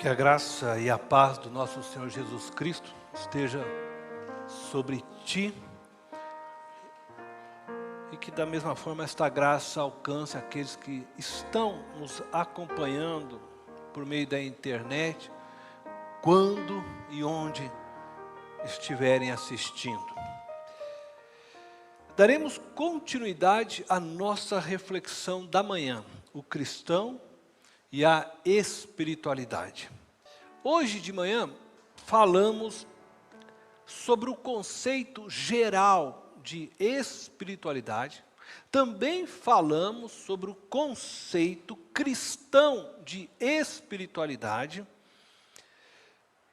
Que a graça e a paz do nosso Senhor Jesus Cristo esteja sobre ti e que da mesma forma esta graça alcance aqueles que estão nos acompanhando por meio da internet, quando e onde estiverem assistindo. Daremos continuidade à nossa reflexão da manhã, o cristão e a espiritualidade. Hoje de manhã falamos sobre o conceito geral de espiritualidade, também falamos sobre o conceito cristão de espiritualidade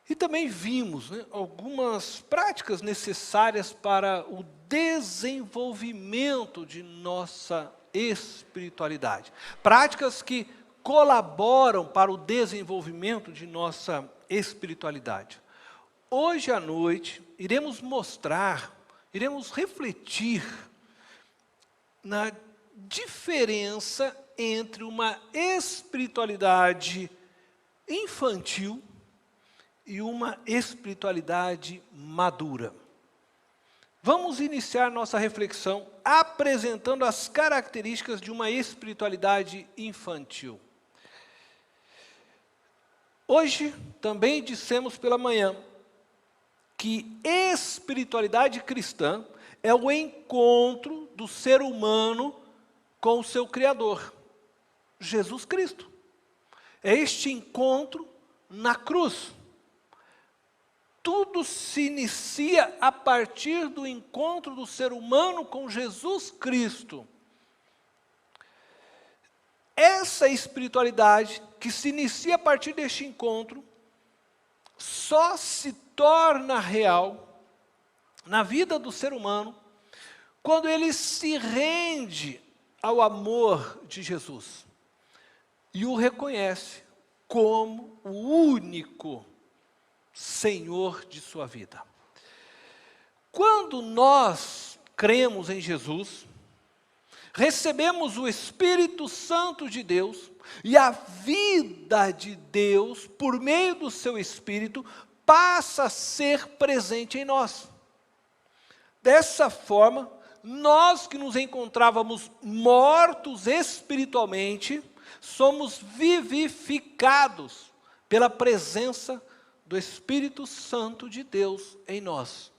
e também vimos algumas práticas necessárias para o desenvolvimento de nossa espiritualidade. Práticas que colaboram para o desenvolvimento de nossa espiritualidade. Hoje à noite, iremos refletir na diferença entre uma espiritualidade infantil e uma espiritualidade madura. Vamos iniciar nossa reflexão apresentando as características de uma espiritualidade infantil. Hoje, também dissemos pela manhã, que espiritualidade cristã é o encontro do ser humano com o seu Criador, Jesus Cristo. É este encontro na cruz. Tudo se inicia a partir do encontro do ser humano com Jesus Cristo. Essa espiritualidade que se inicia a partir deste encontro só se torna real na vida do ser humano quando ele se rende ao amor de Jesus e o reconhece como o único Senhor de sua vida. Quando nós cremos em Jesus, recebemos o Espírito Santo de Deus e a vida de Deus, por meio do seu Espírito, passa a ser presente em nós. Dessa forma, nós que nos encontrávamos mortos espiritualmente, somos vivificados pela presença do Espírito Santo de Deus em nós.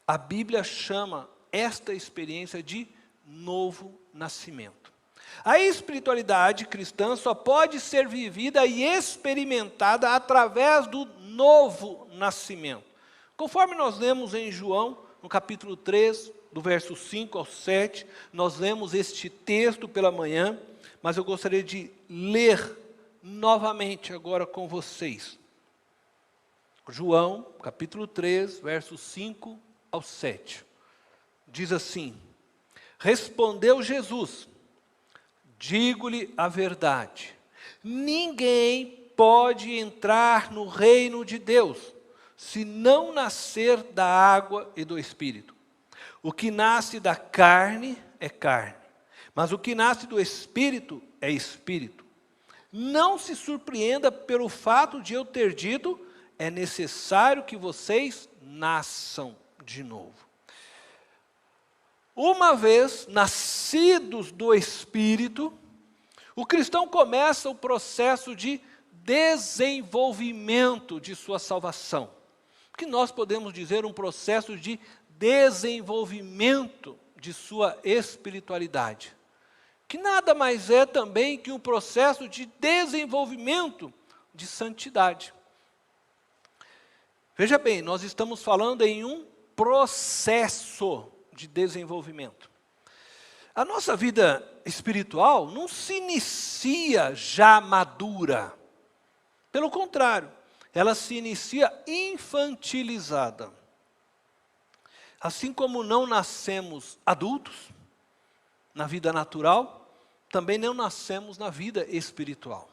A Bíblia chama esta experiência de novo nascimento. A espiritualidade cristã só pode ser vivida e experimentada através do novo nascimento. Conforme nós lemos em João, no capítulo 3, do verso 5 ao 7, nós lemos este texto pela manhã, mas eu gostaria de ler novamente agora com vocês. João, capítulo 3, versos 5 ao 7. Diz assim: respondeu Jesus, digo-lhe a verdade, ninguém pode entrar no reino de Deus, se não nascer da água e do Espírito. O que nasce da carne é carne, mas o que nasce do Espírito é Espírito. Não se surpreenda pelo fato de eu ter dito, é necessário que vocês nasçam de novo. Uma vez nascidos do Espírito, o cristão começa o processo de desenvolvimento de sua salvação. Que nós podemos dizer um processo de desenvolvimento de sua espiritualidade. Que nada mais é também que um processo de desenvolvimento de santidade. Veja bem, nós estamos falando em um processo de desenvolvimento. A nossa vida espiritual não se inicia já madura. Pelo contrário, ela se inicia infantilizada. Assim como não nascemos adultos, na vida natural, também não nascemos na vida espiritual.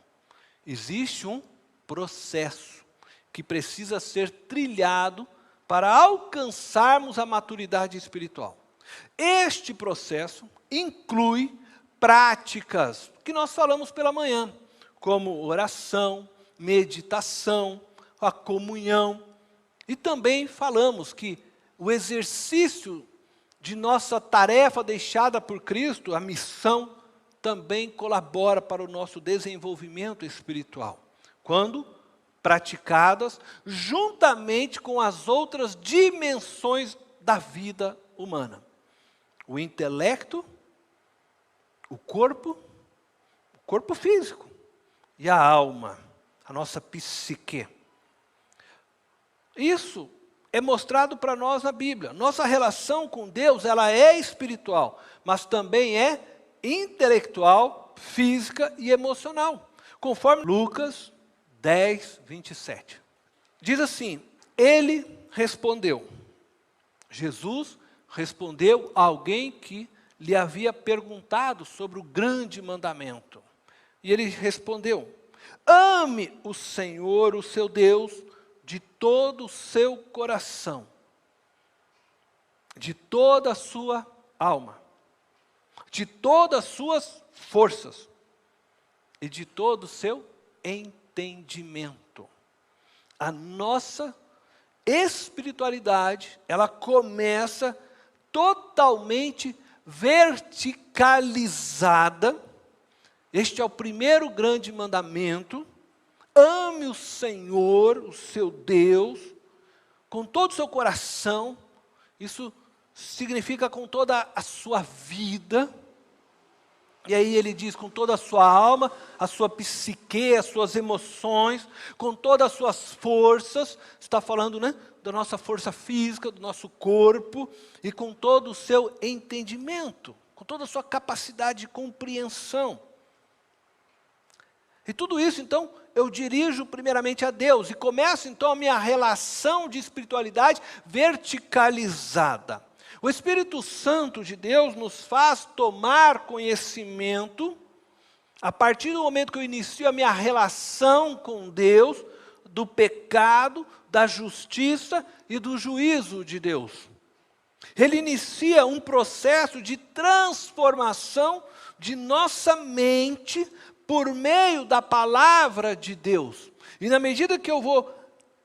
Existe um processo que precisa ser trilhado para alcançarmos a maturidade espiritual. Este processo inclui práticas que nós falamos pela manhã, como oração, meditação, a comunhão. E também falamos que o exercício de nossa tarefa deixada por Cristo, a missão, também colabora para o nosso desenvolvimento espiritual, quando praticadas juntamente com as outras dimensões da vida humana. O intelecto, o corpo físico e a alma, a nossa psique. Isso é mostrado para nós na Bíblia. Nossa relação com Deus, ela é espiritual, mas também é intelectual, física e emocional, conforme Lucas 10, 27. Diz assim, ele respondeu, Jesus respondeu a alguém que lhe havia perguntado sobre o grande mandamento. E ele respondeu, ame o Senhor, o seu Deus, de todo o seu coração, de toda a sua alma, de todas as suas forças e de todo o seu entendimento. A nossa espiritualidade, ela começa totalmente verticalizada. Este é o primeiro grande mandamento. Ame o Senhor, o seu Deus, com todo o seu coração. Isso significa com toda a sua vida. E aí ele diz, com toda a sua alma, a sua psique, as suas emoções, com todas as suas forças, está falando, né, da nossa força física, do nosso corpo, e com todo o seu entendimento, com toda a sua capacidade de compreensão. E tudo isso, então, eu dirijo primeiramente a Deus, e começo, então, a minha relação de espiritualidade verticalizada. O Espírito Santo de Deus nos faz tomar conhecimento, a partir do momento que eu inicio a minha relação com Deus, do pecado, da justiça e do juízo de Deus. Ele inicia um processo de transformação de nossa mente por meio da palavra de Deus. E na medida que eu vou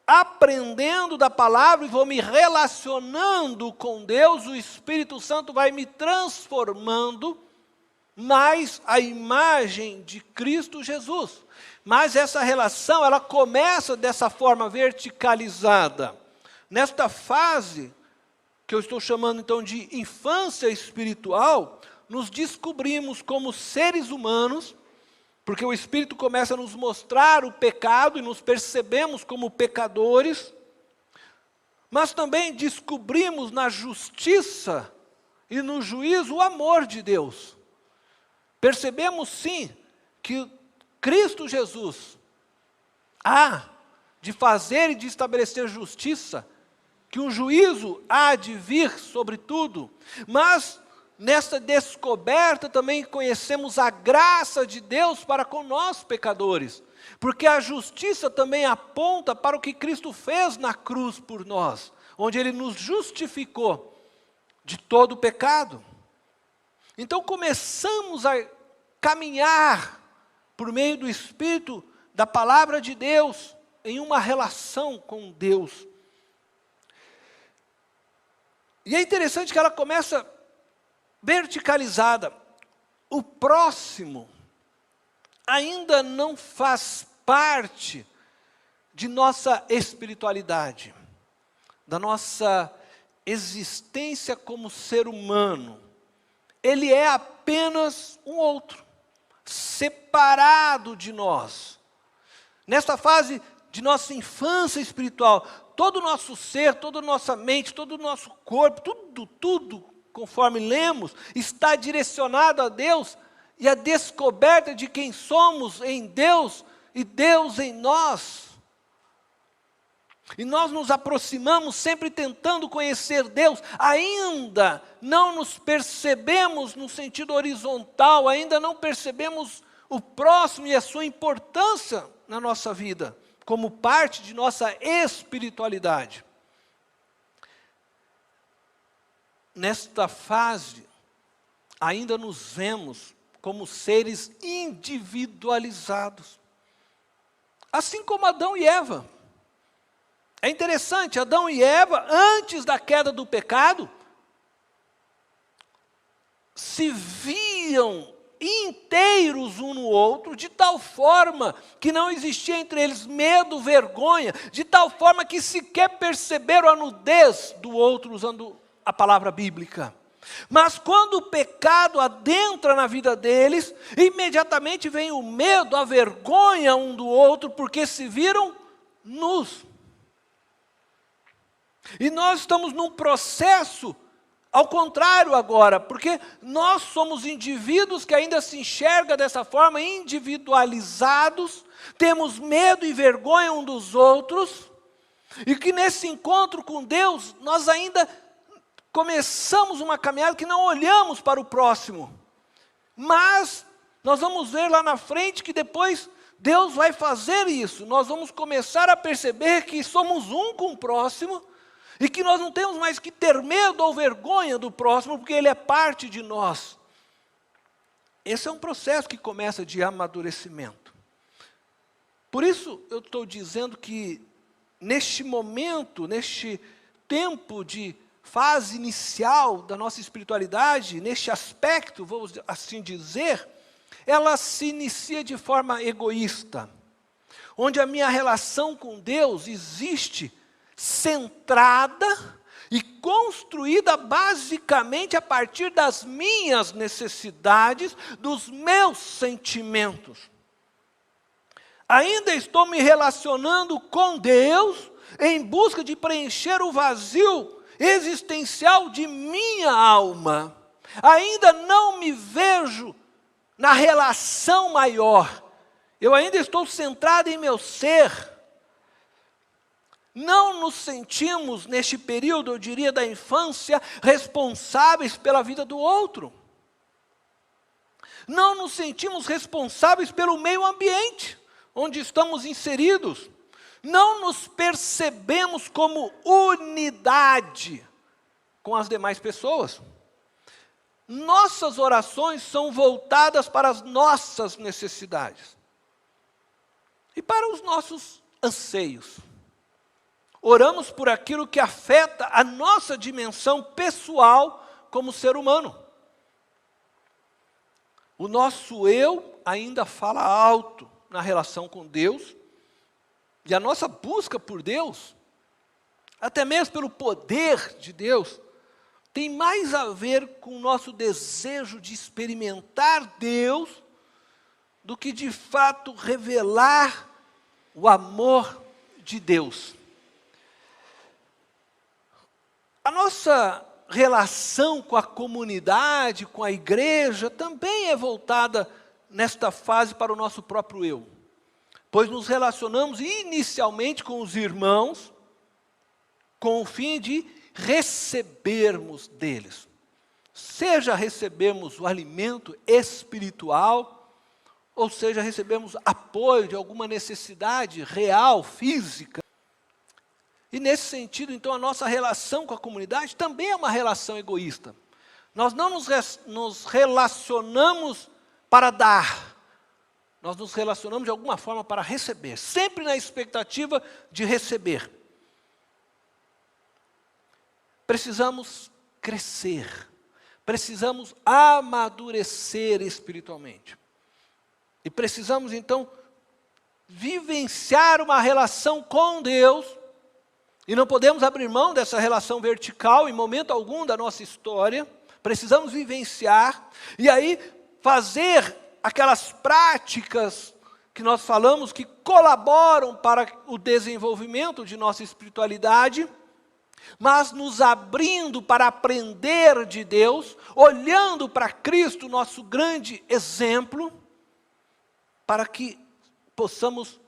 aprendendo da palavra e vou me relacionando com Deus, o Espírito Santo vai me transformando mais à imagem de Cristo Jesus. Mas essa relação, ela começa dessa forma verticalizada. Nesta fase, que eu estou chamando então de infância espiritual, nos descobrimos como seres humanos, porque o Espírito começa a nos mostrar o pecado e nos percebemos como pecadores, mas também descobrimos na justiça e no juízo o amor de Deus. Percebemos sim que Cristo Jesus há de fazer e de estabelecer justiça, que um juízo há de vir sobre tudo, mas nesta descoberta também conhecemos a graça de Deus para com nós pecadores, porque a justiça também aponta para o que Cristo fez na cruz por nós, onde Ele nos justificou de todo o pecado. Então começamos a caminhar por meio do Espírito, da palavra de Deus, em uma relação com Deus. E é interessante que ela começa verticalizada. O próximo ainda não faz parte de nossa espiritualidade, da nossa existência como ser humano. Ele é apenas um outro, separado de nós. Nesta fase de nossa infância espiritual, todo o nosso ser, toda a nossa mente, todo o nosso corpo, tudo, conforme lemos, está direcionado a Deus e a descoberta de quem somos em Deus e Deus em nós. E nós nos aproximamos sempre tentando conhecer Deus, ainda não nos percebemos no sentido horizontal, ainda não percebemos o próximo e a sua importância na nossa vida, como parte de nossa espiritualidade. Nesta fase, ainda nos vemos como seres individualizados. Assim como Adão e Eva. É interessante, Adão e Eva, antes da queda do pecado, se viam inteiros um no outro, de tal forma que não existia entre eles medo, vergonha, de tal forma que sequer perceberam a nudez do outro, usando a palavra bíblica. Mas quando o pecado adentra na vida deles, imediatamente vem o medo, a vergonha um do outro, porque se viram nus. E nós estamos num processo ao contrário agora, porque nós somos indivíduos que ainda se enxergam dessa forma, individualizados, temos medo e vergonha um dos outros, e que nesse encontro com Deus, nós ainda começamos uma caminhada que não olhamos para o próximo. Mas nós vamos ver lá na frente que depois Deus vai fazer isso. Nós vamos começar a perceber que somos um com o próximo, e que nós não temos mais que ter medo ou vergonha do próximo, porque ele é parte de nós. Esse é um processo que começa de amadurecimento. Por isso eu estou dizendo que neste momento, neste tempo de fase inicial da nossa espiritualidade, neste aspecto, vou assim dizer, ela se inicia de forma egoísta, onde a minha relação com Deus existe centrada e construída basicamente a partir das minhas necessidades, dos meus sentimentos. Ainda estou me relacionando com Deus em busca de preencher o vazio existencial de minha alma. Ainda não me vejo na relação maior. Eu ainda estou centrado em meu ser. Não nos sentimos, neste período, eu diria, da infância, responsáveis pela vida do outro. Não nos sentimos responsáveis pelo meio ambiente onde estamos inseridos. Não nos percebemos como unidade com as demais pessoas. Nossas orações são voltadas para as nossas necessidades e para os nossos anseios. Oramos por aquilo que afeta a nossa dimensão pessoal como ser humano. O nosso eu ainda fala alto na relação com Deus, e a nossa busca por Deus, até mesmo pelo poder de Deus, tem mais a ver com o nosso desejo de experimentar Deus, do que de fato revelar o amor de Deus. A nossa relação com a comunidade, com a igreja, também é voltada nesta fase para o nosso próprio eu. Pois nos relacionamos inicialmente com os irmãos, com o fim de recebermos deles. Seja recebemos o alimento espiritual, ou seja recebemos apoio de alguma necessidade real, física. E nesse sentido, então, a nossa relação com a comunidade também é uma relação egoísta. Nós não nos relacionamos para dar. Nós nos relacionamos de alguma forma para receber. Sempre na expectativa de receber. Precisamos crescer. Precisamos amadurecer espiritualmente. E precisamos, então, vivenciar uma relação com Deus. E não podemos abrir mão dessa relação vertical em momento algum da nossa história. Precisamos vivenciar. E aí, fazer aquelas práticas que nós falamos que colaboram para o desenvolvimento de nossa espiritualidade, mas nos abrindo para aprender de Deus, olhando para Cristo, nosso grande exemplo, para que possamos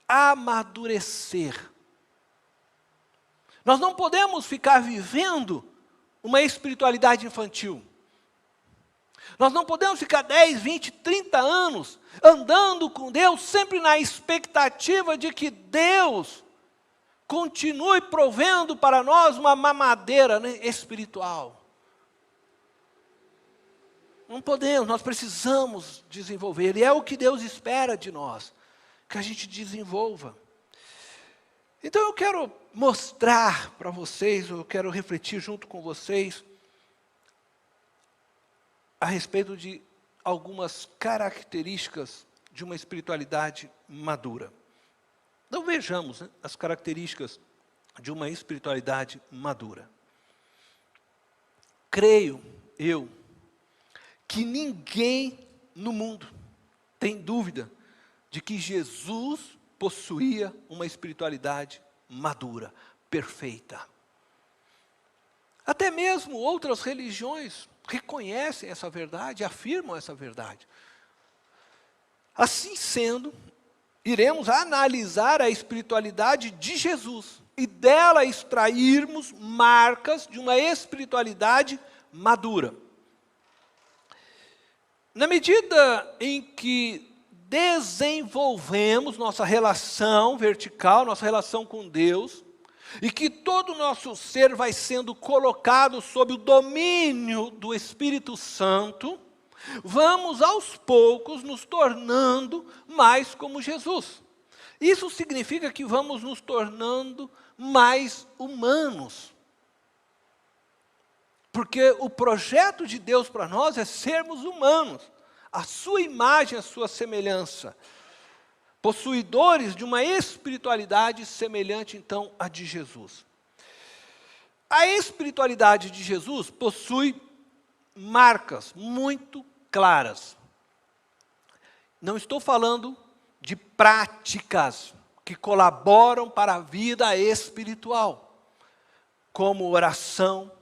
amadurecer. Nós não podemos ficar vivendo uma espiritualidade infantil. Nós não podemos ficar 10, 20, 30 anos andando com Deus, sempre na expectativa de que Deus continue provendo para nós uma mamadeira, né, espiritual. Não podemos, nós precisamos desenvolver, e é o que Deus espera de nós. que a gente desenvolva. Então eu quero mostrar para vocês, eu quero refletir junto com vocês a respeito de algumas características de uma espiritualidade madura. Então vejamos, né, as características de uma espiritualidade madura. Creio eu que ninguém no mundo tem dúvida de que Jesus possuía uma espiritualidade madura, perfeita. Até mesmo outras religiões reconhecem essa verdade, afirmam essa verdade. Assim sendo, iremos analisar a espiritualidade de Jesus e dela extrairmos marcas de uma espiritualidade madura. Na medida em que desenvolvemos nossa relação vertical, nossa relação com Deus, e que todo o nosso ser vai sendo colocado sob o domínio do Espírito Santo, vamos aos poucos nos tornando mais como Jesus. Isso significa que vamos nos tornando mais humanos. Porque o projeto de Deus para nós é sermos humanos, a sua imagem, a sua semelhança, possuidores de uma espiritualidade semelhante então à de Jesus. A espiritualidade de Jesus possui marcas muito claras. Não estou falando de práticas que colaboram para a vida espiritual, como oração,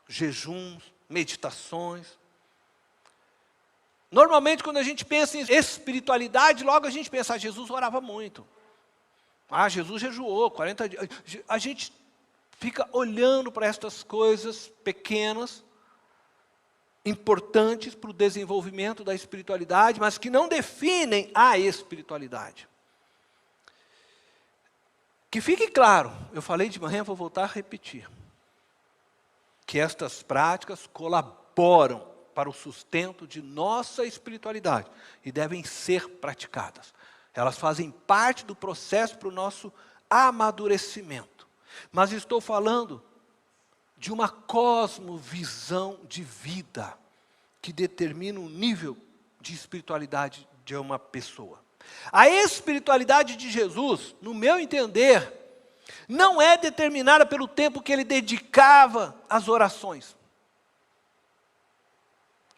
jejuns, meditações. Normalmente, quando a gente pensa em espiritualidade, logo a gente pensa, Jesus orava muito. Jesus jejuou 40 dias. A gente fica olhando para estas coisas pequenas, importantes para o desenvolvimento da espiritualidade, mas que não definem a espiritualidade. Que fique claro, eu falei de manhã, vou voltar a repetir, que estas práticas colaboram para o sustento de nossa espiritualidade e devem ser praticadas. Elas fazem parte do processo para o nosso amadurecimento. Mas estou falando de uma cosmovisão de vida que determina o nível de espiritualidade de uma pessoa. A espiritualidade de Jesus, no meu entender, não é determinada pelo tempo que ele dedicava às orações,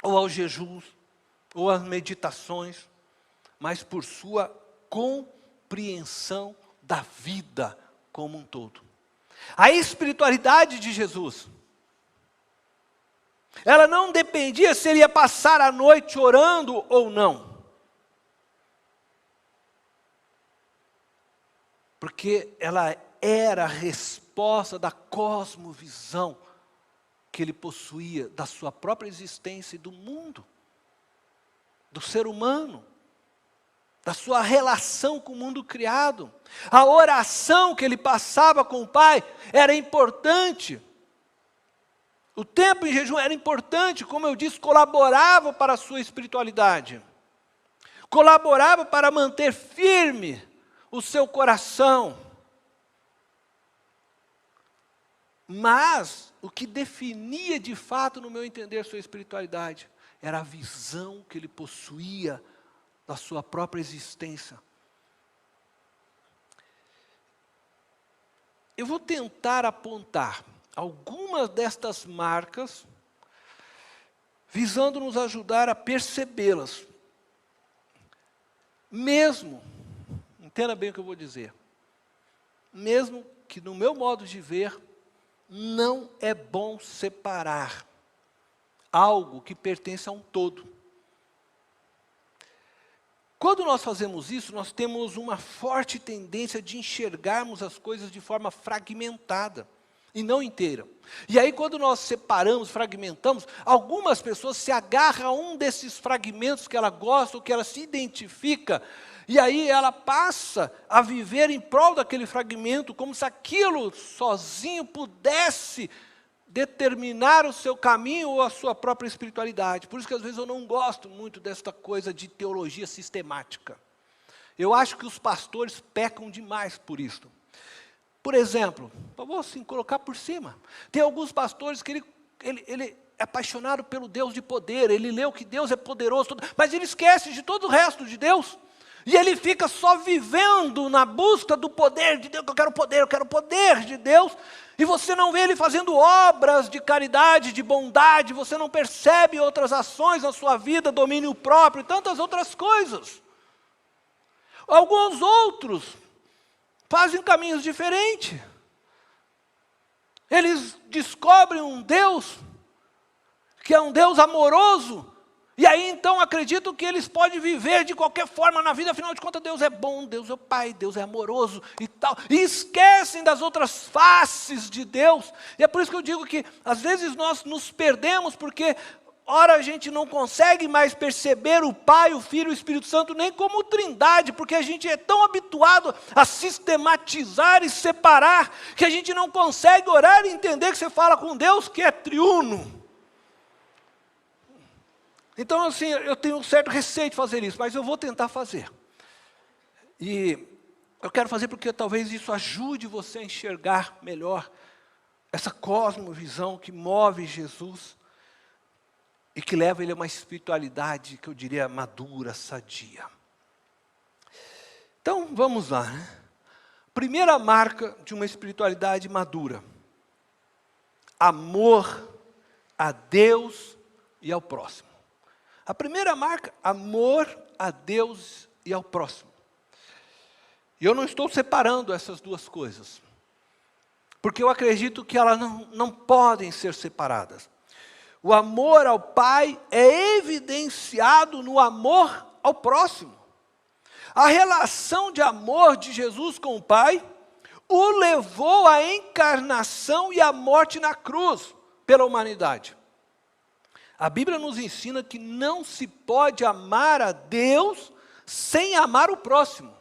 ou aos jejuns, ou às meditações, mas por sua compreensão da vida como um todo. A espiritualidade de Jesus, ela não dependia se ele ia passar a noite orando ou não. Porque ela era a resposta da cosmovisão que ele possuía da sua própria existência e do mundo, do ser humano, da sua relação com o mundo criado. A oração que ele passava com o Pai era importante. O tempo em jejum era importante, como eu disse, colaborava para a sua espiritualidade. Colaborava para manter firme o seu coração. Mas o que definia de fato, no meu entender, sua espiritualidade, era a visão que ele possuía da sua própria existência. Eu vou tentar apontar algumas destas marcas, visando nos ajudar a percebê-las. Mesmo, entenda bem o que eu vou dizer, mesmo que no meu modo de ver, não é bom separar algo que pertence a um todo. Quando nós fazemos isso, nós temos uma forte tendência de enxergarmos as coisas de forma fragmentada e não inteira. E aí, quando nós separamos, fragmentamos, algumas pessoas se agarram a um desses fragmentos que ela gosta, ou que ela se identifica, e aí ela passa a viver em prol daquele fragmento, como se aquilo sozinho pudesse determinar o seu caminho ou a sua própria espiritualidade. Por isso que às vezes eu não gosto muito desta coisa de teologia sistemática. Eu acho que os pastores pecam demais por isso. Por exemplo, vou assim, colocar por cima. Tem alguns pastores que ele é apaixonado pelo Deus de poder, ele leu que Deus é poderoso, mas ele esquece de todo o resto de Deus. E ele fica só vivendo na busca do poder de Deus, eu quero poder de Deus. E você não vê ele fazendo obras de caridade, de bondade, você não percebe outras ações na sua vida, domínio próprio e tantas outras coisas. Alguns outros fazem caminhos diferentes. Eles descobrem um Deus, que é um Deus amoroso, e aí então acreditam que eles podem viver de qualquer forma na vida, afinal de contas Deus é bom, Deus é o Pai, Deus é amoroso e tal. E esquecem das outras faces de Deus. E é por isso que eu digo que às vezes nós nos perdemos, porque ora a gente não consegue mais perceber o Pai, o Filho e o Espírito Santo nem como trindade, porque a gente é tão habituado a sistematizar e separar, que a gente não consegue orar e entender que você fala com Deus que é triuno. Então, assim, eu tenho um certo receio de fazer isso, mas eu vou tentar fazer. E eu quero fazer porque talvez isso ajude você a enxergar melhor essa cosmovisão que move Jesus e que leva ele a uma espiritualidade que eu diria madura, sadia. Então, vamos lá, né? Primeira marca de uma espiritualidade madura: amor a Deus e ao próximo. A primeira marca, amor a Deus e ao próximo. E eu não estou separando essas duas coisas, porque eu acredito que elas não podem ser separadas. O amor ao Pai é evidenciado no amor ao próximo. A relação de amor de Jesus com o Pai o levou à encarnação e à morte na cruz pela humanidade. A Bíblia nos ensina que não se pode amar a Deus sem amar o próximo.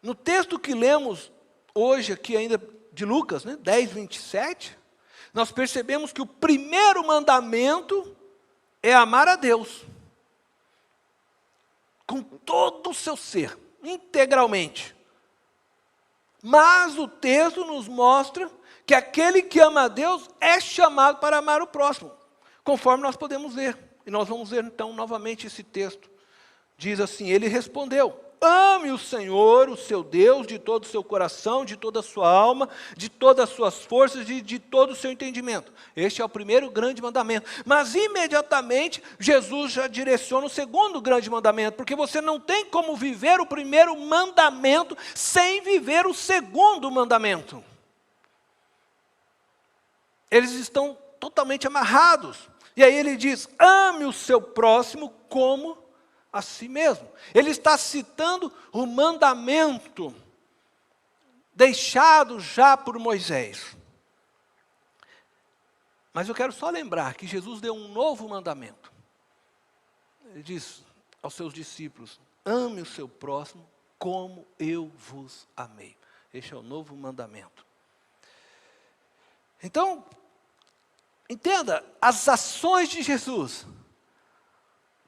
No texto que lemos hoje aqui ainda de Lucas, né, 10, 27, nós percebemos que o primeiro mandamento é amar a Deus com todo o seu ser, integralmente. Mas o texto nos mostra que aquele que ama a Deus é chamado para amar o próximo, conforme nós podemos ver. E nós vamos ver então novamente esse texto. Diz assim: ele respondeu: ame o Senhor, o seu Deus, de todo o seu coração, de toda a sua alma, de todas as suas forças e de todo o seu entendimento. Este é o primeiro grande mandamento. Mas imediatamente Jesus já direciona o segundo grande mandamento, porque você não tem como viver o primeiro mandamento sem viver o segundo mandamento. Eles estão totalmente amarrados. E aí ele diz: ame o seu próximo como a si mesmo. Ele está citando o mandamento deixado já por Moisés. Mas eu quero só lembrar que Jesus deu um novo mandamento. Ele diz aos seus discípulos: ame o seu próximo como eu vos amei. Este é o novo mandamento. Então, entenda, as ações de Jesus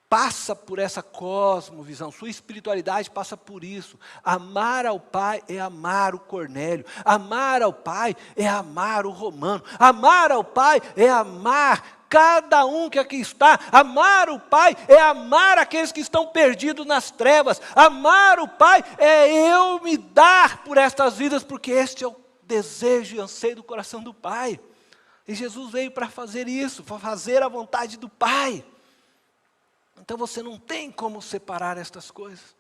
passa por essa cosmovisão, sua espiritualidade passa por isso. Amar ao Pai é amar o Cornélio, amar ao Pai é amar o Romano, amar ao Pai é amar cada um que aqui está, amar o Pai é amar aqueles que estão perdidos nas trevas, amar o Pai é eu me dar por estas vidas, porque este é o desejo e anseio do coração do Pai. E Jesus veio para fazer isso, para fazer a vontade do Pai. Então você não tem como separar estas coisas.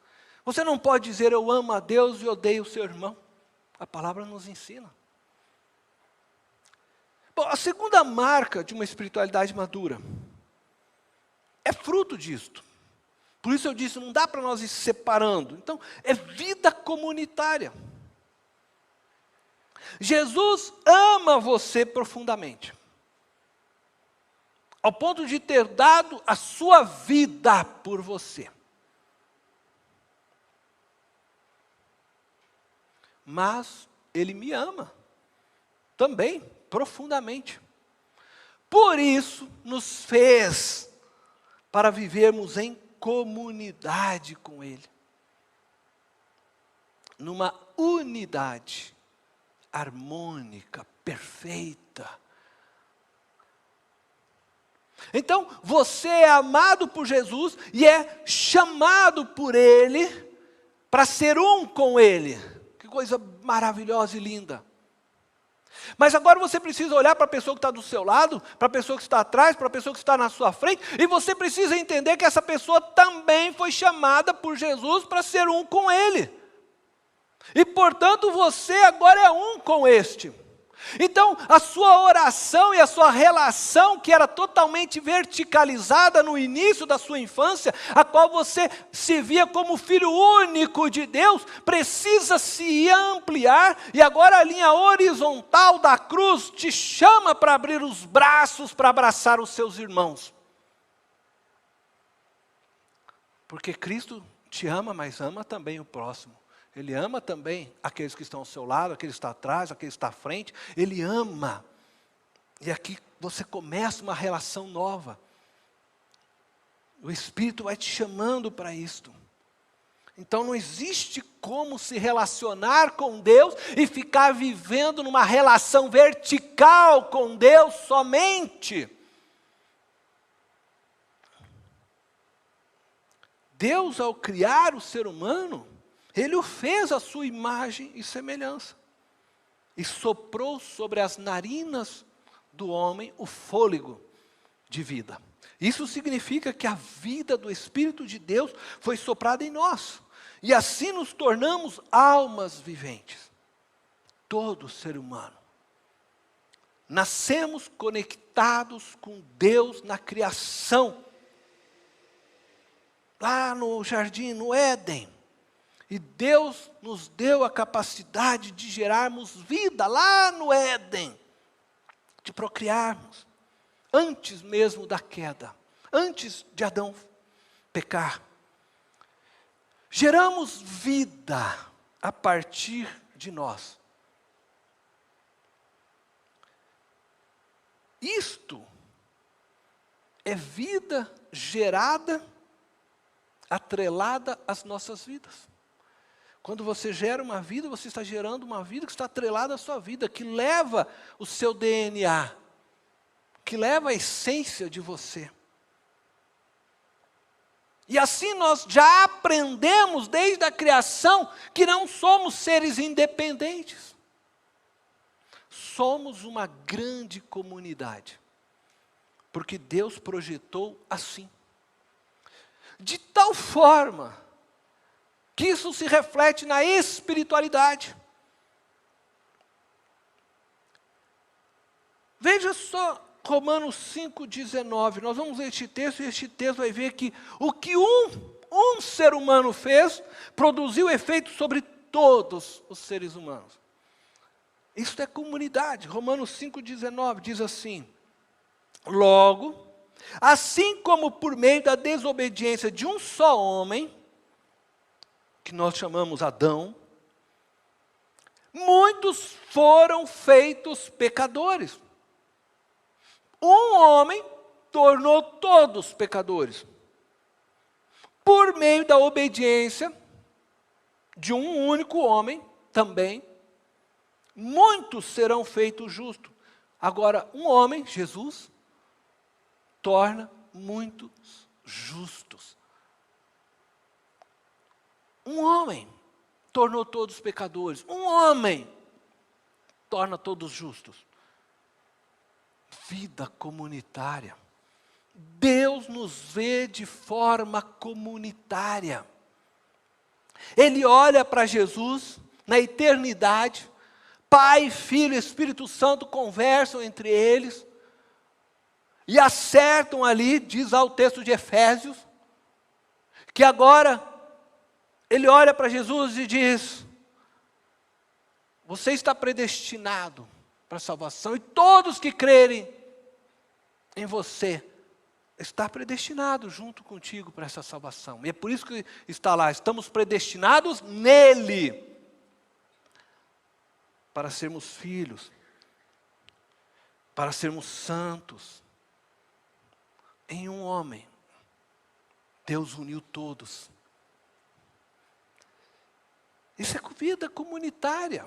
Você não pode dizer eu amo a Deus e odeio o seu irmão. A palavra nos ensina. Bom, a segunda marca de uma espiritualidade madura é fruto disto. Por isso eu disse, não dá para nós ir separando. Então, é vida comunitária. Jesus ama você profundamente, ao ponto de ter dado a sua vida por você. Mas Ele me ama também, profundamente. Por isso, nos fez para vivermos em comunidade com Ele, numa unidade harmônica, perfeita. Então, você é amado por Jesus e é chamado por Ele para ser um com Ele. Que coisa maravilhosa e linda. Mas agora você precisa olhar para a pessoa que está do seu lado, para a pessoa que está atrás, para a pessoa que está na sua frente, e você precisa entender que essa pessoa também foi chamada por Jesus para ser um com Ele. E portanto você agora é um com este. Então a sua oração e a sua relação, que era totalmente verticalizada no início da sua infância, a qual você se via como filho único de Deus, precisa se ampliar, e agora a linha horizontal da cruz te chama para abrir os braços, para abraçar os seus irmãos. Porque Cristo te ama, mas ama também o próximo. Ele ama também aqueles que estão ao seu lado, aqueles que estão atrás, aqueles que estão à frente. Ele ama. E aqui você começa uma relação nova. O Espírito vai te chamando para isto. Então não existe como se relacionar com Deus e ficar vivendo numa relação vertical com Deus somente. Deus, ao criar o ser humano, Ele o fez à sua imagem e semelhança. E soprou sobre as narinas do homem o fôlego de vida. Isso significa que a vida do Espírito de Deus foi soprada em nós. E assim nos tornamos almas viventes. Todo ser humano. Nascemos conectados com Deus na criação. Lá no jardim, no Éden. E Deus nos deu a capacidade de gerarmos vida lá no Éden, de procriarmos, antes mesmo da queda, antes de Adão pecar. Geramos vida a partir de nós. Isto é vida gerada, atrelada às nossas vidas. Quando você gera uma vida, você está gerando uma vida que está atrelada à sua vida, que leva o seu DNA, que leva a essência de você. E assim nós já aprendemos desde a criação que não somos seres independentes. Somos uma grande comunidade, porque Deus projetou assim. De tal forma que isso se reflete na espiritualidade. Veja só Romanos 5,19. Nós vamos ler este texto, e este texto vai ver que o que um ser humano fez, produziu efeito sobre todos os seres humanos. Isso é comunidade. Romanos 5,19 diz assim: logo, assim como por meio da desobediência de um só homem, que nós chamamos Adão, muitos foram feitos pecadores. Um homem tornou todos pecadores. Por meio da obediência de um único homem, também, muitos serão feitos justos. Agora, um homem, Jesus, torna muitos justos. Um homem tornou todos pecadores. Um homem torna todos justos. Vida comunitária. Deus nos vê de forma comunitária. Ele olha para Jesus na eternidade. Pai, Filho e Espírito Santo conversam entre eles. E acertam ali, diz lá o texto de Efésios, que agora ele olha para Jesus e diz: você está predestinado para a salvação, e todos que crerem em você, está predestinado junto contigo para essa salvação. E é por isso que está lá, estamos predestinados nele, para sermos filhos, para sermos santos, em um homem. Deus uniu todos. Isso é vida comunitária.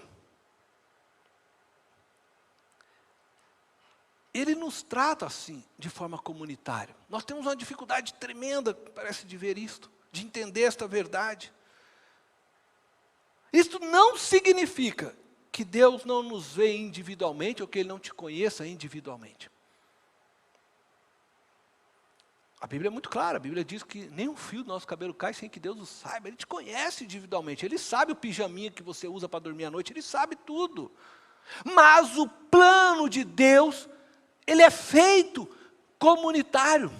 Ele nos trata assim, de forma comunitária. Nós temos uma dificuldade tremenda, parece, de ver isto, de entender esta verdade. Isto não significa que Deus não nos vê individualmente, ou que Ele não te conheça individualmente. A Bíblia é muito clara, a Bíblia diz que nem um fio do nosso cabelo cai sem que Deus o saiba. Ele te conhece individualmente, Ele sabe o pijaminha que você usa para dormir à noite, Ele sabe tudo. Mas o plano de Deus, ele é feito comunitário.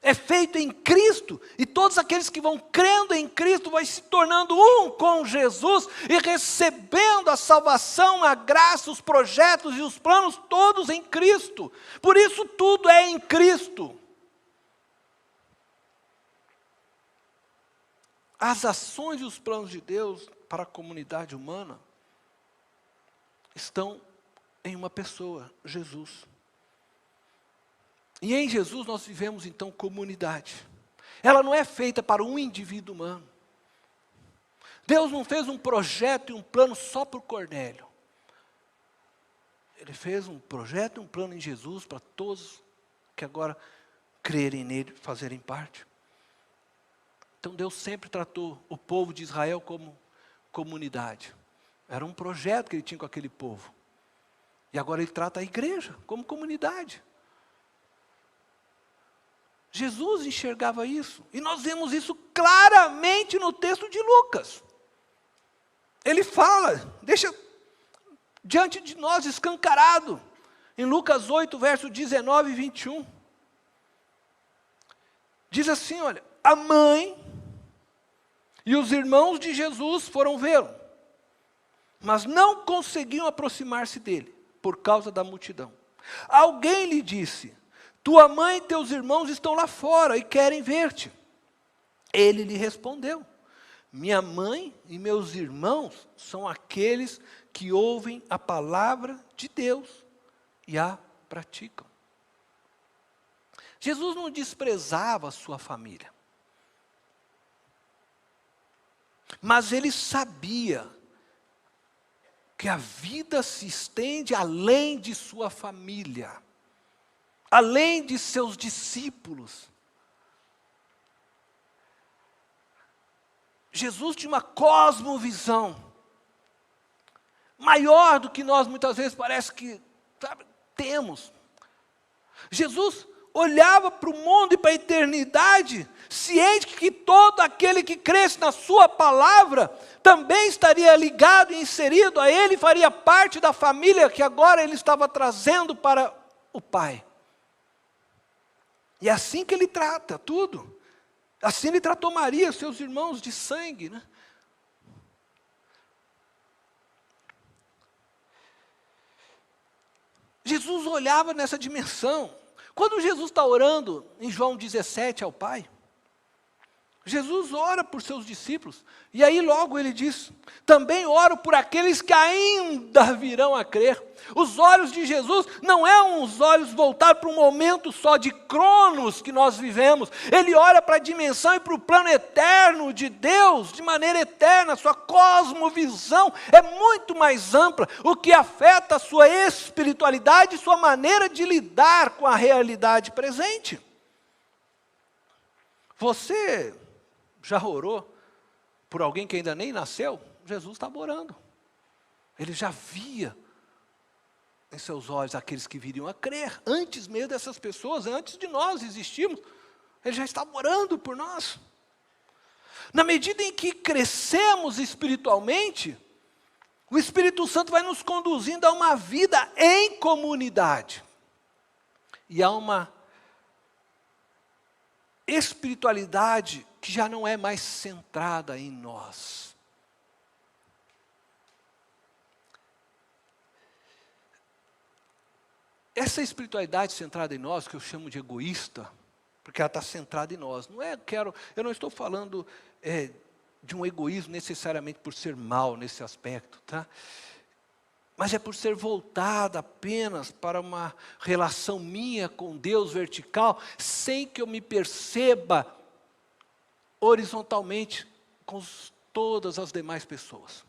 É feito em Cristo, e todos aqueles que vão crendo em Cristo vão se tornando um com Jesus e recebendo a salvação, a graça, os projetos e os planos todos em Cristo. Por isso tudo é em Cristo. As ações e os planos de Deus para a comunidade humana estão em uma pessoa, Jesus. E em Jesus nós vivemos então comunidade. Ela não é feita para um indivíduo humano. Deus não fez um projeto e um plano só para o Cornélio. Ele fez um projeto e um plano em Jesus para todos que agora crerem nele, fazerem parte. Então Deus sempre tratou o povo de Israel como comunidade. Era um projeto que Ele tinha com aquele povo. E agora Ele trata a igreja como comunidade. Jesus enxergava isso, e nós vemos isso claramente no texto de Lucas. Ele fala, deixa diante de nós escancarado, em Lucas 8, verso 19 e 21. Diz assim, olha, a mãe e os irmãos de Jesus foram vê-lo, mas não conseguiam aproximar-se dele, por causa da multidão. Alguém lhe disse, tua mãe e teus irmãos estão lá fora e querem ver-te. Ele lhe respondeu, minha mãe e meus irmãos são aqueles que ouvem a palavra de Deus e a praticam. Jesus não desprezava a sua família, mas Ele sabia que a vida se estende além de sua família, além de seus discípulos. Jesus tinha uma cosmovisão maior do que nós muitas vezes parece que temos. Jesus olhava para o mundo e para a eternidade, ciente que todo aquele que cresce na sua palavra também estaria ligado e inserido a Ele, faria parte da família que agora Ele estava trazendo para o Pai. E é assim que Ele trata tudo. Assim Ele tratou Maria, seus irmãos de sangue, né? Jesus olhava nessa dimensão. Quando Jesus está orando em João 17 ao Pai, Jesus ora por seus discípulos, e aí logo ele diz, também oro por aqueles que ainda virão a crer. Os olhos de Jesus não é uns olhos voltados para um momento só de cronos que nós vivemos, Ele olha para a dimensão e para o plano eterno de Deus, de maneira eterna. Sua cosmovisão é muito mais ampla, o que afeta a sua espiritualidade e sua maneira de lidar com a realidade presente. Você já orou por alguém que ainda nem nasceu? Jesus estava orando. Ele já via em seus olhos aqueles que viriam a crer, antes mesmo dessas pessoas, antes de nós existirmos. Ele já estava orando por nós. Na medida em que crescemos espiritualmente, o Espírito Santo vai nos conduzindo a uma vida em comunidade. E a uma espiritualidade que já não é mais centrada em nós. Essa espiritualidade centrada em nós, que eu chamo de egoísta, porque ela está centrada em nós. Eu não estou falando de um egoísmo necessariamente por ser mal nesse aspecto, tá? Mas é por ser voltada apenas para uma relação minha com Deus vertical, sem que eu me perceba horizontalmente com todas as demais pessoas.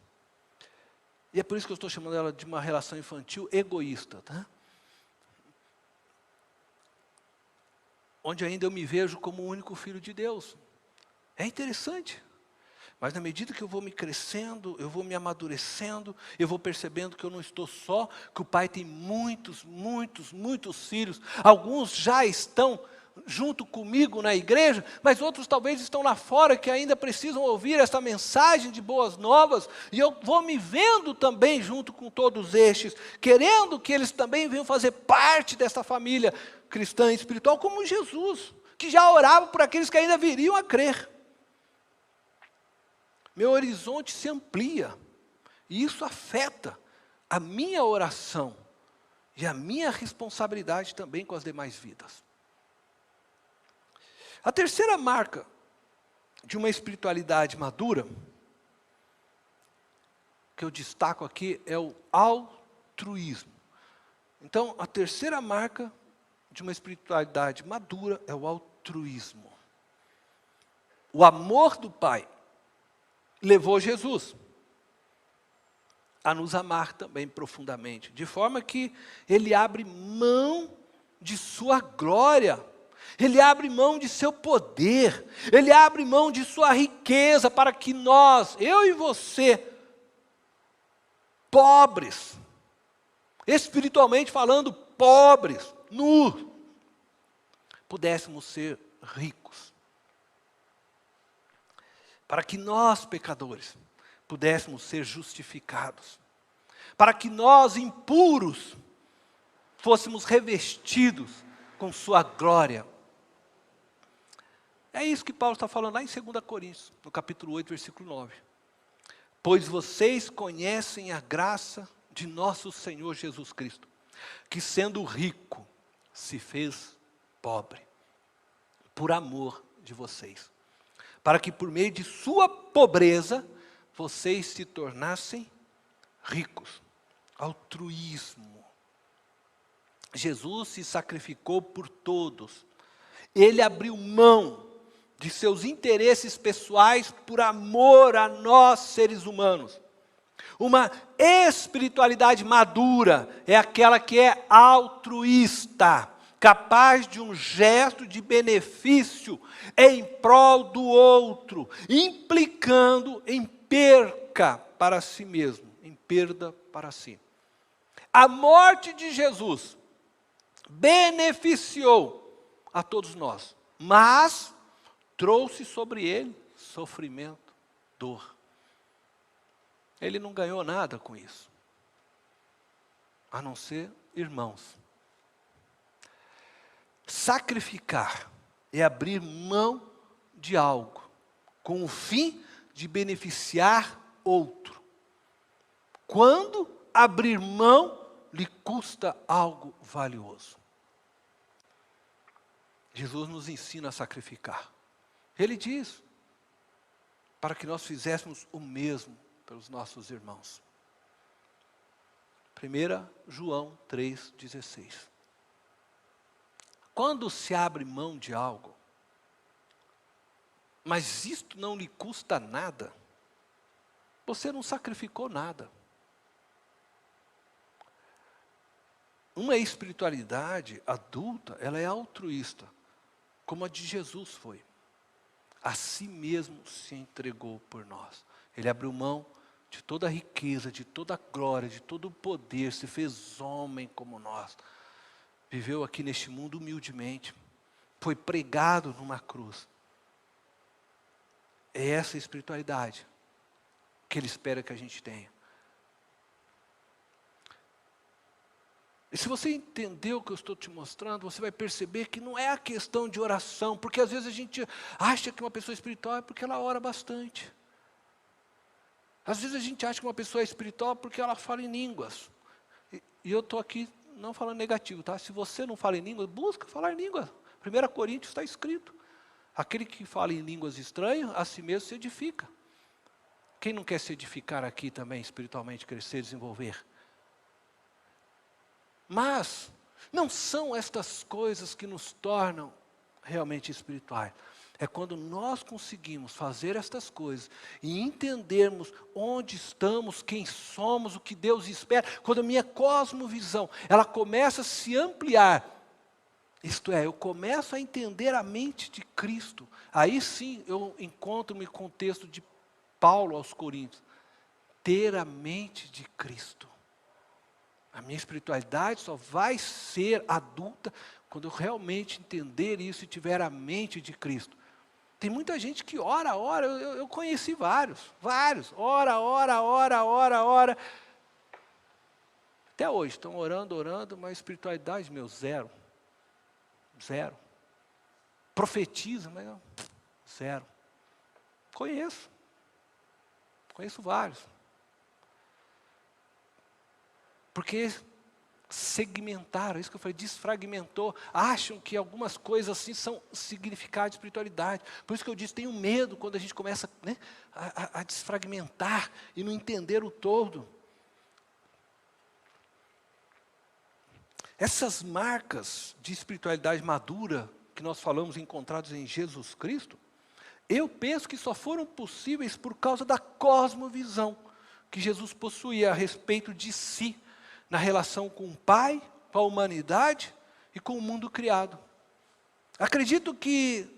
E é por isso que eu estou chamando ela de uma relação infantil egoísta, tá? Onde ainda eu me vejo como o único filho de Deus. É interessante. Mas na medida que eu vou me crescendo, eu vou me amadurecendo, eu vou percebendo que eu não estou só, que o Pai tem muitos filhos. Alguns já estão junto comigo na igreja, mas outros talvez estão lá fora que ainda precisam ouvir essa mensagem de boas novas. E eu vou me vendo também junto com todos estes, querendo que eles também venham fazer parte dessa família cristã e espiritual, como Jesus, que já orava por aqueles que ainda viriam a crer. Meu horizonte se amplia, e isso afeta a minha oração e a minha responsabilidade também com as demais vidas. A terceira marca de uma espiritualidade madura, que eu destaco aqui, é o altruísmo. Então, a terceira marca de uma espiritualidade madura é o altruísmo. O amor do Pai levou Jesus a nos amar também profundamente, de forma que Ele abre mão de sua glória, Ele abre mão de seu poder, Ele abre mão de sua riqueza, para que nós, eu e você, pobres, espiritualmente falando, pobres, nus, pudéssemos ser ricos. Para que nós, pecadores, pudéssemos ser justificados. Para que nós, impuros, fôssemos revestidos com sua glória. É isso que Paulo está falando lá em 2 Coríntios, no capítulo 8, versículo 9. Pois vocês conhecem a graça de nosso Senhor Jesus Cristo, que sendo rico, se fez pobre, por amor de vocês, para que por meio de sua pobreza, vocês se tornassem ricos. Altruísmo. Jesus se sacrificou por todos. Ele abriu mão de seus interesses pessoais por amor a nós, seres humanos. Uma espiritualidade madura é aquela que é altruísta, capaz de um gesto de benefício em prol do outro, implicando em perca para si mesmo, em perda para si. A morte de Jesus beneficiou a todos nós, mas trouxe sobre ele sofrimento, dor. Ele não ganhou nada com isso, a não ser irmãos. Sacrificar é abrir mão de algo, com o fim de beneficiar outro. Quando abrir mão lhe custa algo valioso. Jesus nos ensina a sacrificar. Ele diz, para que nós fizéssemos o mesmo pelos nossos irmãos. 1 João 3,16. Quando se abre mão de algo, mas isto não lhe custa nada, você não sacrificou nada. Uma espiritualidade adulta, ela é altruísta, como a de Jesus foi. A si mesmo se entregou por nós. Ele abriu mão de toda a riqueza, de toda a glória, de todo o poder, se fez homem como nós. Viveu aqui neste mundo humildemente, foi pregado numa cruz. É essa espiritualidade que Ele espera que a gente tenha. E se você entendeu o que eu estou te mostrando, você vai perceber que não é a questão de oração, porque às vezes a gente acha que uma pessoa espiritual é porque ela ora bastante. Às vezes a gente acha que uma pessoa é espiritual porque ela fala em línguas. E eu estou aqui não falando negativo, tá? Se você não fala em línguas, busca falar em línguas. 1 Coríntios está escrito. Aquele que fala em línguas estranhas, a si mesmo se edifica. Quem não quer se edificar aqui também, espiritualmente, crescer, desenvolver? Mas não são estas coisas que nos tornam realmente espirituais. É quando nós conseguimos fazer estas coisas e entendermos onde estamos, quem somos, o que Deus espera, quando a minha cosmovisão, ela começa a se ampliar, isto é, eu começo a entender a mente de Cristo, aí sim eu encontro-me com o texto de Paulo aos Coríntios, ter a mente de Cristo. A minha espiritualidade só vai ser adulta quando eu realmente entender isso e tiver a mente de Cristo. Tem muita gente que ora, eu conheci vários, ora. Até hoje, estão orando, mas espiritualidade, meu, zero. Profetiza, mas não, zero. Conheço vários. Porque segmentaram, isso que eu falei, desfragmentou, acham que algumas coisas assim são significado de espiritualidade. Por isso que eu disse, tenho medo quando a gente começa, né, a desfragmentar e não entender o todo. Essas marcas de espiritualidade madura que nós falamos encontrados em Jesus Cristo, eu penso que só foram possíveis por causa da cosmovisão que Jesus possuía a respeito de si, na relação com o Pai, com a humanidade e com o mundo criado. Acredito que,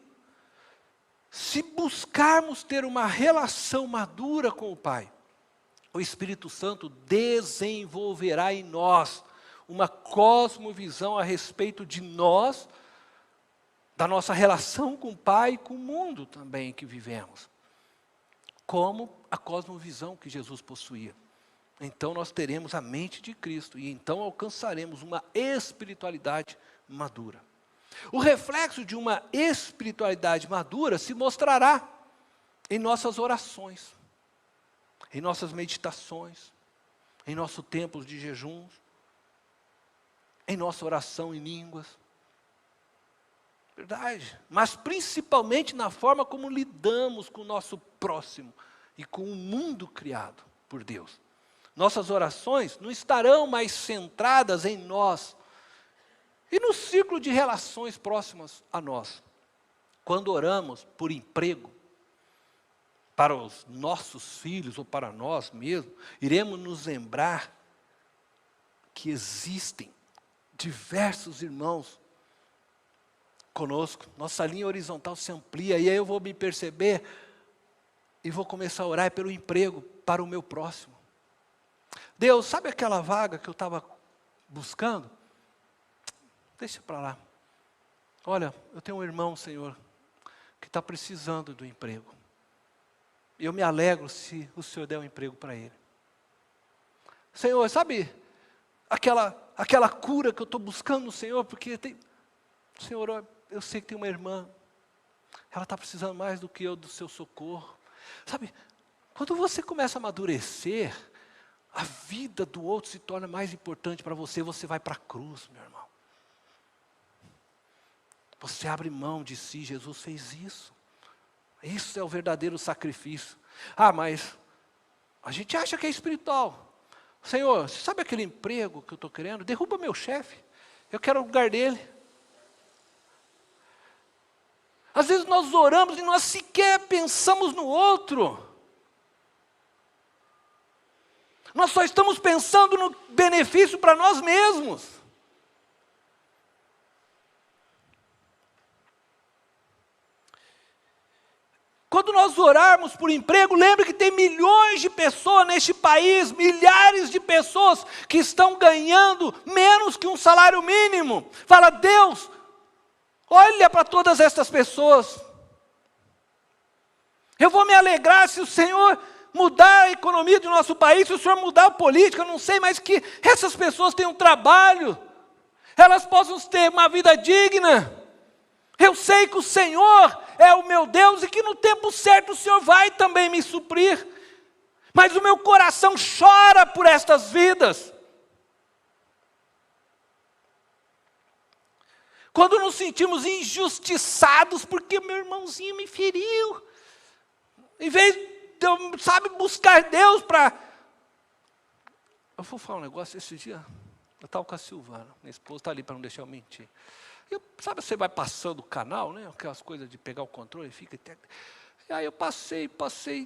se buscarmos ter uma relação madura com o Pai, o Espírito Santo desenvolverá em nós uma cosmovisão a respeito de nós, da nossa relação com o Pai e com o mundo também que vivemos, como a cosmovisão que Jesus possuía. Então nós teremos a mente de Cristo e então alcançaremos uma espiritualidade madura. O reflexo de uma espiritualidade madura se mostrará em nossas orações, em nossas meditações, em nosso tempo de jejuns, em nossa oração em línguas. Verdade. Mas principalmente na forma como lidamos com o nosso próximo e com o mundo criado por Deus. Nossas orações não estarão mais centradas em nós e no círculo de relações próximas a nós. Quando oramos por emprego, para os nossos filhos ou para nós mesmos, iremos nos lembrar que existem diversos irmãos conosco. Nossa linha horizontal se amplia e aí eu vou me perceber e vou começar a orar pelo emprego para o meu próximo. Deus, sabe aquela vaga que eu estava buscando? Deixa para lá. Olha, eu tenho um irmão, Senhor, que está precisando do emprego. E eu me alegro se o Senhor der um emprego para ele. Senhor, sabe aquela cura que eu estou buscando no Senhor? Porque Senhor, eu sei que tem uma irmã, ela está precisando mais do que eu do seu socorro. Sabe, quando você começa a amadurecer, a vida do outro se torna mais importante para você, você vai para a cruz, meu irmão. Você abre mão de si, Jesus fez isso. Isso é o verdadeiro sacrifício. Ah, mas a gente acha que é espiritual. Senhor, você sabe aquele emprego que eu estou querendo? Derruba meu chefe, eu quero o lugar dele. Às vezes nós oramos e nós sequer pensamos no outro. Nós só estamos pensando no benefício para nós mesmos. Quando nós orarmos por emprego, lembre que tem milhões de pessoas neste país, milhares de pessoas que estão ganhando menos que um salário mínimo. Fala, Deus, olha para todas estas pessoas. Eu vou me alegrar se o Senhor mudar a economia do nosso país, se o Senhor mudar a política, eu não sei, mas que essas pessoas tenham trabalho, elas possam ter uma vida digna. Eu sei que o Senhor é o meu Deus e que no tempo certo o Senhor vai também me suprir. Mas o meu coração chora por estas vidas. Quando nos sentimos injustiçados porque meu irmãozinho me feriu, em vez de eu, buscar Deus para... Eu vou falar um negócio esse dia, eu estava com a Silvana, minha esposa está ali para não deixar eu mentir. Sabe, você vai passando o canal, né? Aquelas coisas de pegar o controle, fica... E aí eu passei,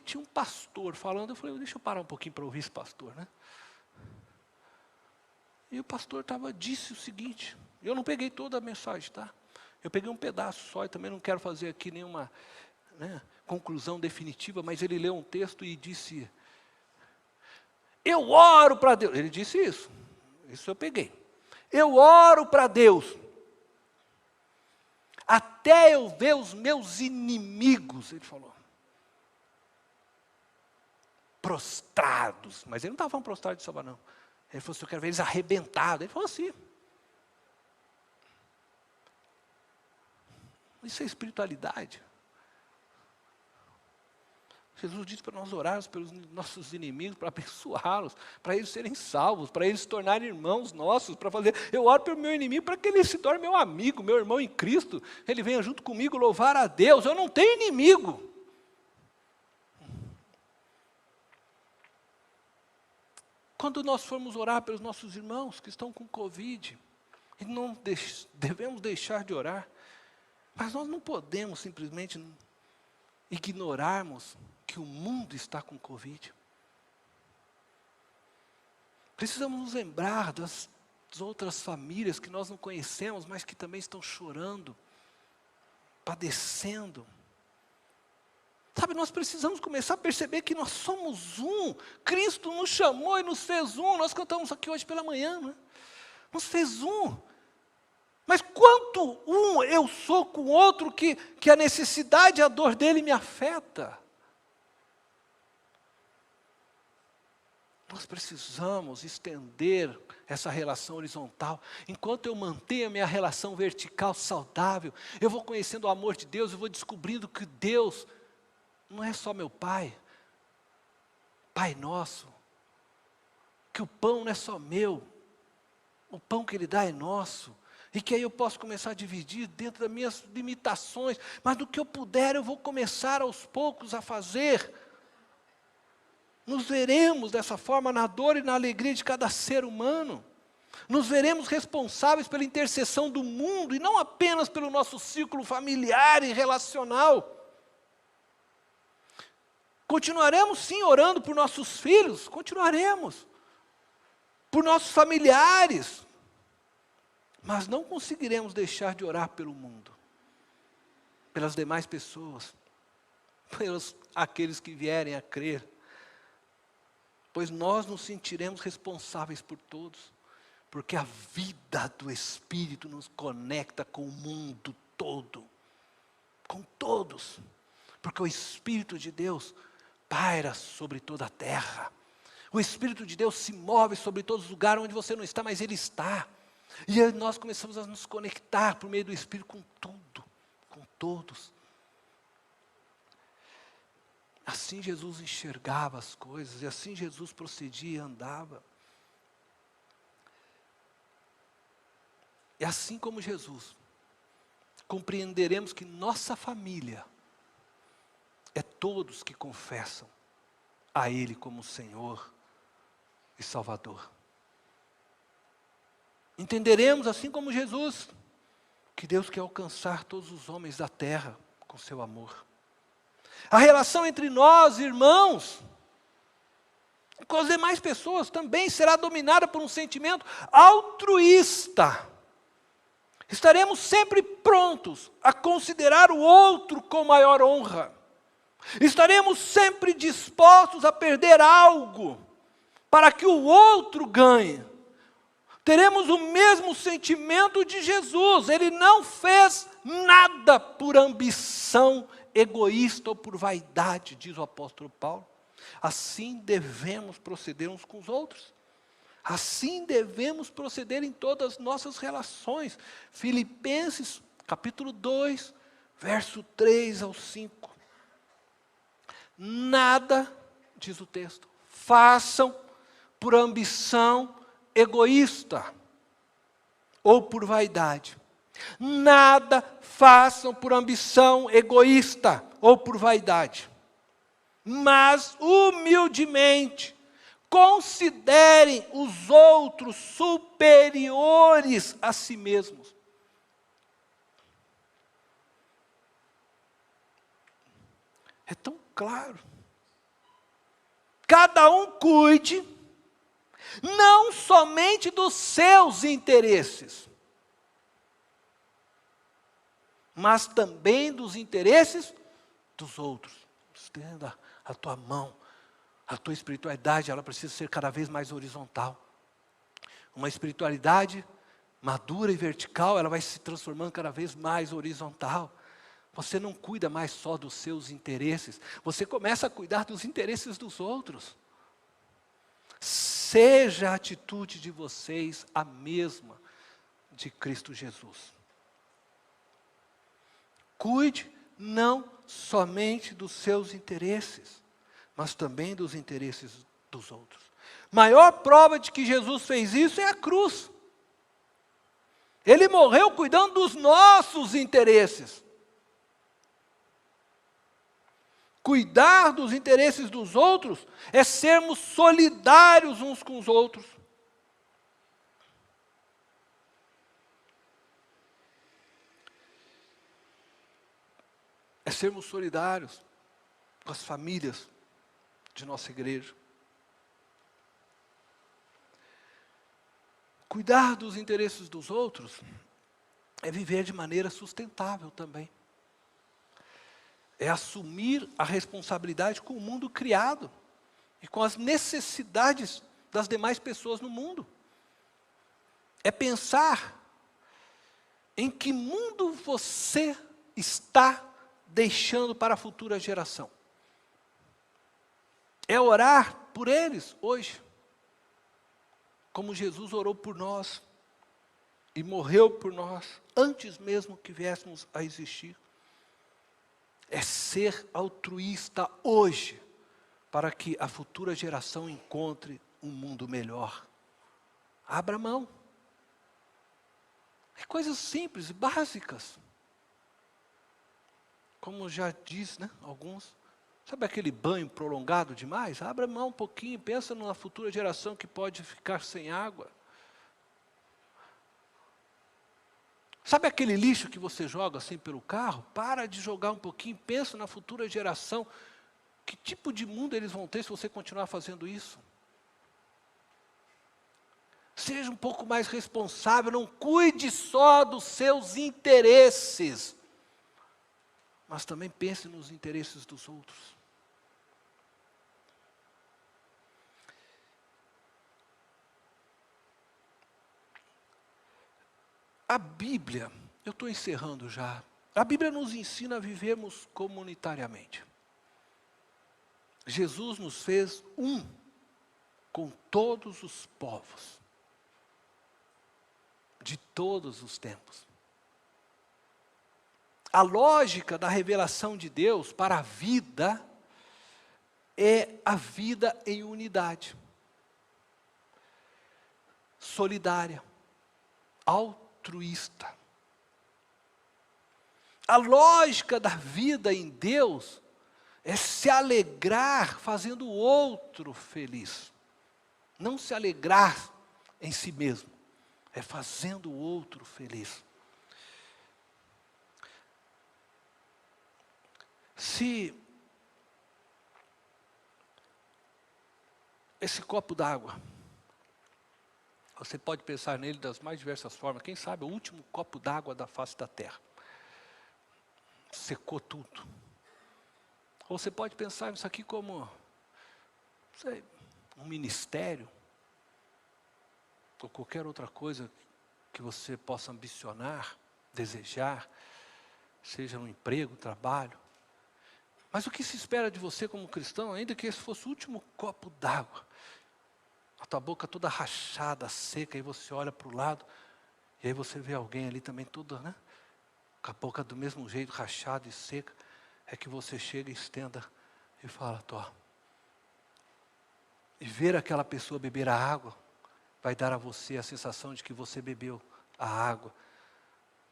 tinha um pastor falando, eu falei, deixa eu parar um pouquinho para ouvir esse pastor, né? E o pastor disse o seguinte, eu não peguei toda a mensagem, tá? Eu peguei um pedaço só, e também não quero fazer aqui nenhuma, né, conclusão definitiva, mas ele leu um texto e disse, eu oro para Deus. Ele disse isso eu peguei. Eu oro para Deus, até eu ver os meus inimigos, ele falou, prostrados. Mas ele não estava falando prostrado de salvar, não. Ele falou assim, eu quero ver eles arrebentados. Ele falou assim. Isso é espiritualidade. Jesus disse para nós orarmos pelos nossos inimigos, para abençoá-los, para eles serem salvos, para eles se tornarem irmãos nossos, para fazer, eu oro pelo meu inimigo, para que ele se torne meu amigo, meu irmão em Cristo, ele venha junto comigo louvar a Deus, eu não tenho inimigo. Quando nós formos orar pelos nossos irmãos que estão com Covid, e não devemos deixar de orar, mas nós não podemos simplesmente ignorarmos que o mundo está com Covid. Precisamos nos lembrar das outras famílias que nós não conhecemos, mas que também estão chorando, padecendo. Sabe, nós precisamos começar a perceber que nós somos um. Cristo nos chamou e nos fez um. Nós cantamos aqui hoje pela manhã, né? Nos fez um. Mas quanto um eu sou com o outro que a necessidade e a dor dele me afeta? Nós precisamos estender essa relação horizontal. Enquanto eu mantenho a minha relação vertical saudável, eu vou conhecendo o amor de Deus, eu vou descobrindo que Deus não é só meu Pai, Pai nosso, que o pão não é só meu, o pão que Ele dá é nosso, e que aí eu posso começar a dividir dentro das minhas limitações, mas do que eu puder eu vou começar aos poucos a fazer. Nos veremos dessa forma na dor e na alegria de cada ser humano. Nos veremos responsáveis pela intercessão do mundo e não apenas pelo nosso círculo familiar e relacional. Continuaremos sim orando por nossos filhos, continuaremos. Por nossos familiares. Mas não conseguiremos deixar de orar pelo mundo. Pelas demais pessoas. Pelos aqueles que vierem a crer. Pois nós nos sentiremos responsáveis por todos, porque a vida do Espírito nos conecta com o mundo todo, com todos, porque o Espírito de Deus paira sobre toda a terra, o Espírito de Deus se move sobre todos os lugares onde você não está, mas Ele está, e aí nós começamos a nos conectar por meio do Espírito com tudo, com todos. Assim Jesus enxergava as coisas, e assim Jesus procedia e andava. E assim como Jesus, compreenderemos que nossa família é todos que confessam a Ele como Senhor e Salvador. Entenderemos, assim como Jesus, que Deus quer alcançar todos os homens da terra com seu amor. A relação entre nós, irmãos, com as demais pessoas também será dominada por um sentimento altruísta. Estaremos sempre prontos a considerar o outro com maior honra. Estaremos sempre dispostos a perder algo para que o outro ganhe. Teremos o mesmo sentimento de Jesus. Ele não fez nada por ambição egoísta ou por vaidade, diz o apóstolo Paulo. Assim devemos proceder uns com os outros. Assim devemos proceder em todas as nossas relações. Filipenses, capítulo 2, verso 3 ao 5. Nada, diz o texto, façam por ambição egoísta ou por vaidade. Nada façam por ambição egoísta ou por vaidade, mas humildemente considerem os outros superiores a si mesmos. É tão claro. Cada um cuide, não somente dos seus interesses, mas também dos interesses dos outros. Estenda a tua mão. A tua espiritualidade, ela precisa ser cada vez mais horizontal. Uma espiritualidade madura e vertical, ela vai se transformando cada vez mais horizontal. Você não cuida mais só dos seus interesses, você começa a cuidar dos interesses dos outros. Seja a atitude de vocês a mesma de Cristo Jesus. Cuide não somente dos seus interesses, mas também dos interesses dos outros. Maior prova de que Jesus fez isso é a cruz. Ele morreu cuidando dos nossos interesses. Cuidar dos interesses dos outros é sermos solidários uns com os outros. É sermos solidários com as famílias de nossa igreja. Cuidar dos interesses dos outros é viver de maneira sustentável também. É assumir a responsabilidade com o mundo criado e com as necessidades das demais pessoas no mundo. É pensar em que mundo você está deixando para a futura geração. É orar por eles hoje, como Jesus orou por nós e morreu por nós, antes mesmo que viéssemos a existir. É ser altruísta hoje, para que a futura geração encontre um mundo melhor. Abra mão. É coisas simples e básicas. Como já diz, né, alguns, sabe aquele banho prolongado demais? Abra mão um pouquinho, pensa numa futura geração que pode ficar sem água. Sabe aquele lixo que você joga assim pelo carro? Para de jogar um pouquinho, pensa na futura geração. Que tipo de mundo eles vão ter se você continuar fazendo isso? Seja um pouco mais responsável, não cuide só dos seus interesses, mas também pense nos interesses dos outros. A Bíblia, eu estou encerrando já, a Bíblia nos ensina a vivermos comunitariamente. Jesus nos fez um com todos os povos, de todos os tempos. A lógica da revelação de Deus para a vida é a vida em unidade, solidária, altruísta. A lógica da vida em Deus é se alegrar fazendo o outro feliz. Não se alegrar em si mesmo, é fazendo o outro feliz. Se esse copo d'água, você pode pensar nele das mais diversas formas, quem sabe o último copo d'água da face da terra. Secou tudo. Ou você pode pensar nisso aqui como, não sei, um ministério, ou qualquer outra coisa que você possa ambicionar, desejar, seja um emprego, trabalho. Mas o que se espera de você como cristão, ainda que esse fosse o último copo d'água, a tua boca toda rachada, seca, e você olha para o lado, e aí você vê alguém ali também toda, né? Com a boca do mesmo jeito, rachada e seca, é que você chega e estenda e fala, Tó. E ver aquela pessoa beber a água, vai dar a você a sensação de que você bebeu a água,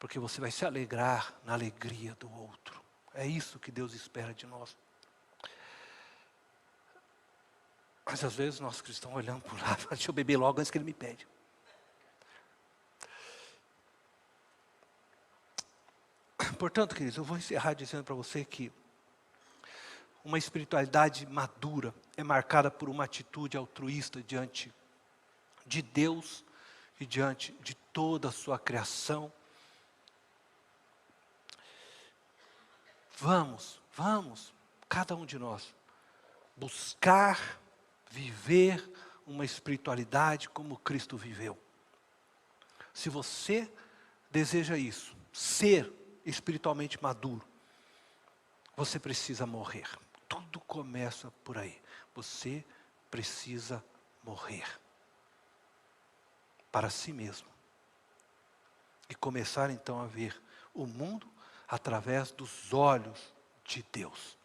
porque você vai se alegrar na alegria do outro. É isso que Deus espera de nós. Mas às vezes nós cristãos olhamos para o lado, deixa eu beber logo antes que ele me pede. Portanto, queridos, eu vou encerrar dizendo para você que Uma espiritualidade madura é marcada por uma atitude altruísta diante de Deus e diante de toda a sua criação. Vamos, cada um de nós, buscar viver uma espiritualidade como Cristo viveu. Se você deseja isso, ser espiritualmente maduro, você precisa morrer. Tudo começa por aí. Você precisa morrer para si mesmo. E começar então a ver o mundo através dos olhos de Deus.